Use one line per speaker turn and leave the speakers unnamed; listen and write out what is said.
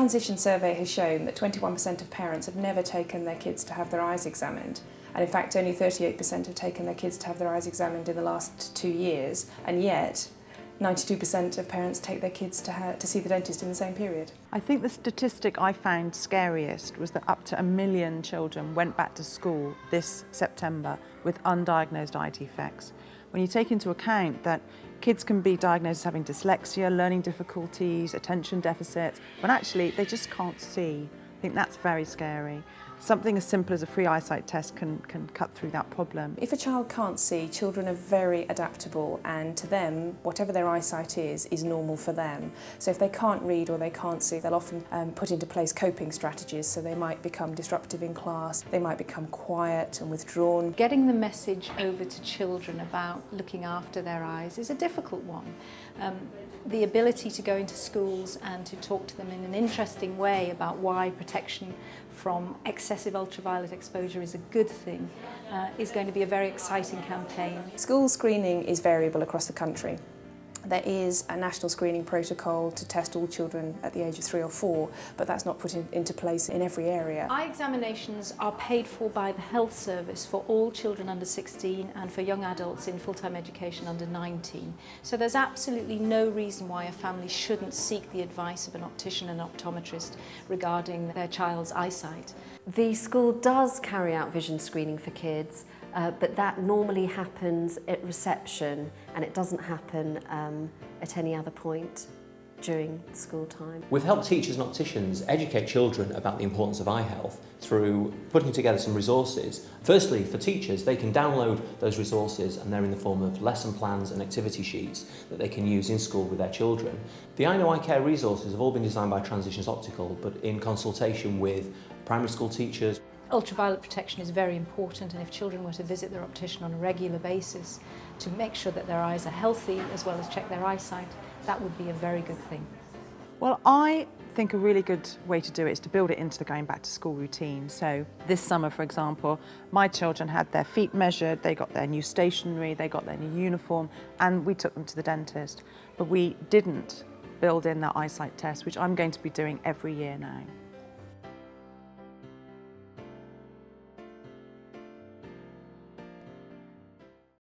transition survey has shown that 21% of parents have never taken their kids to have their eyes examined. And in fact, only 38% have taken their kids to have their eyes examined in the last 2 years. And yet, 92% of parents take their kids to see the dentist in the same period.
I think the statistic I found scariest was that up to 1 million children went back to school this September with undiagnosed eye defects. When you take into account that kids can be diagnosed as having dyslexia, learning difficulties, attention deficits, when actually they just can't see, I think that's very scary. Something as simple as a free eyesight test can cut through that problem.
If a child can't see, children are very adaptable, and to them, whatever their eyesight is normal for them. So if they can't read or they can't see, they'll often put into place coping strategies. So they might become disruptive in class, they might become quiet and withdrawn.
Getting the message over to children about looking after their eyes is a difficult one. The ability to go into schools and to talk to them in an interesting way about why protection from excessive ultraviolet exposure is a good thing is going to be a very exciting campaign.
School screening is variable across the country. There is a national screening protocol to test all children at the age of 3 or 4, but that's not put into place in every area.
Eye examinations are paid for by the health service for all children under 16 and for young adults in full-time education under 19. So there's absolutely no reason why a family shouldn't seek the advice of an optician and optometrist regarding their child's eyesight.
The school does carry out vision screening for kids, but that normally happens at reception and it doesn't happen at any other point during school time.
We've helped teachers and opticians educate children about the importance of eye health through putting together some resources. Firstly, for teachers, they can download those resources and they're in the form of lesson plans and activity sheets that they can use in school with their children. The I Know Eye Care resources have all been designed by Transitions Optical, but in consultation with primary school teachers.
Ultraviolet protection is very important, and if children were to visit their optician on a regular basis to make sure that their eyes are healthy as well as check their eyesight, that would be a very good thing.
Well, I think a really good way to do it is to build it into the going back to school routine. So this summer, for example, my children had their feet measured, they got their new stationery, they got their new uniform, and we took them to the dentist. But we didn't build in that eyesight test, which I'm going to be doing every year now.